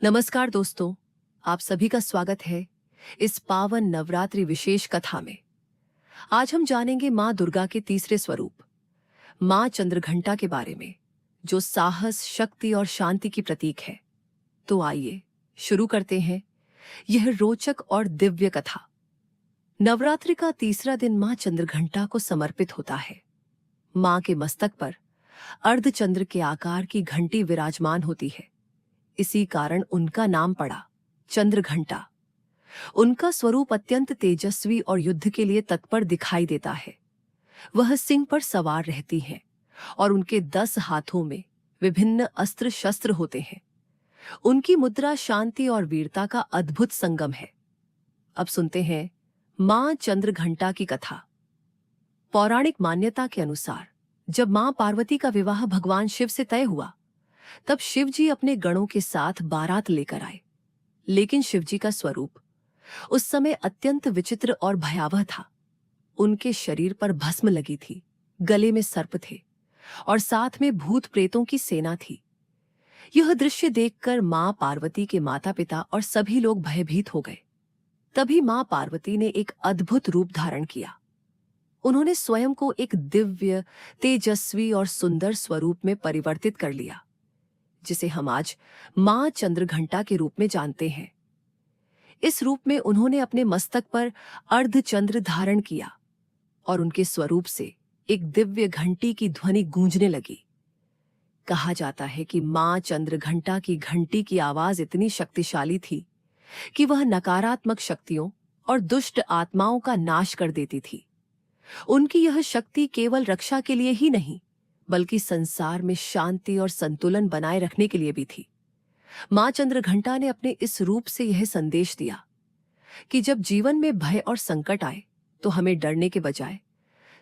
नमस्कार दोस्तों, आप सभी का स्वागत है इस पावन नवरात्रि विशेष कथा में। आज हम जानेंगे माँ दुर्गा के तीसरे स्वरूप माँ चंद्रघंटा के बारे में, जो साहस, शक्ति और शांति की प्रतीक है। तो आइए शुरू करते हैं यह रोचक और दिव्य कथा। नवरात्रि का तीसरा दिन माँ चंद्रघंटा को समर्पित होता है। माँ के मस्तक पर अर्धचंद्र के आकार की घंटी विराजमान होती है। इसी कारण उनका नाम पड़ा चंद्रघंटा। उनका स्वरूप अत्यंत तेजस्वी और युद्ध के लिए तत्पर दिखाई देता है। वह सिंह पर सवार रहती हैं और उनके 10 हाथों में विभिन्न अस्त्र शस्त्र होते हैं। उनकी मुद्रा शांति और वीरता का अद्भुत संगम है। अब सुनते हैं मां चंद्रघंटा की कथा। पौराणिक मान्यता के अनुसार जब मां पार्वती का विवाह भगवान शिव से तय हुआ, तब शिवजी अपने गणों के साथ बारात लेकर आए। लेकिन शिवजी का स्वरूप उस समय अत्यंत विचित्र और भयावह था। उनके शरीर पर भस्म लगी थी, गले में सर्प थे और साथ में भूत प्रेतों की सेना थी। यह दृश्य देखकर मां पार्वती के माता पिता और सभी लोग भयभीत हो गए। तभी मां पार्वती ने एक अद्भुत रूप धारण किया। उन्होंने स्वयं को एक दिव्य, तेजस्वी और सुंदर स्वरूप में परिवर्तित कर लिया, जिसे हम आज मां चंद्रघंटा के रूप में जानते हैं। इस रूप में उन्होंने अपने मस्तक पर अर्धचंद्र धारण किया और उनके स्वरूप से एक दिव्य घंटी की ध्वनि गूंजने लगी। कहा जाता है कि मां चंद्रघंटा की घंटी की आवाज इतनी शक्तिशाली थी कि वह नकारात्मक शक्तियों और दुष्ट आत्माओं का नाश कर देती थी। उनकी यह शक्ति केवल रक्षा के लिए ही नहीं, बल्कि संसार में शांति और संतुलन बनाए रखने के लिए भी थी। मां चंद्रघंटा ने अपने इस रूप से यह संदेश दिया कि जब जीवन में भय और संकट आए, तो हमें डरने के बजाय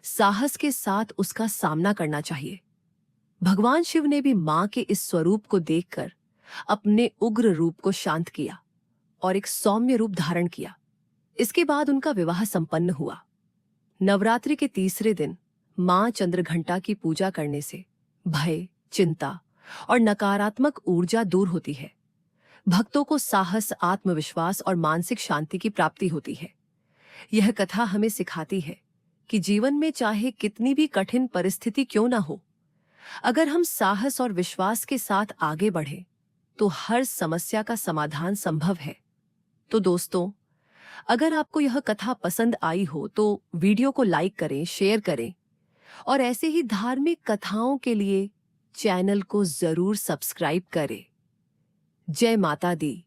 साहस के साथ उसका सामना करना चाहिए। भगवान शिव ने भी मां के इस स्वरूप को देखकर अपने उग्र रूप को शांत किया और एक सौम्य रूप धारण किया। इसके बाद उनका विवाह संपन्न हुआ। नवरात्रि के तीसरे दिन मां चंद्रघंटा की पूजा करने से भय, चिंता और नकारात्मक ऊर्जा दूर होती है। भक्तों को साहस, आत्मविश्वास और मानसिक शांति की प्राप्ति होती है। यह कथा हमें सिखाती है कि जीवन में चाहे कितनी भी कठिन परिस्थिति क्यों न हो, अगर हम साहस और विश्वास के साथ आगे बढ़ें, तो हर समस्या का समाधान संभव है। तो दोस्तों, अगर आपको यह कथा पसंद आई हो तो वीडियो को लाइक करें, शेयर करें और ऐसे ही धार्मिक कथाओं के लिए चैनल को जरूर सब्सक्राइब करें। जय माता दी।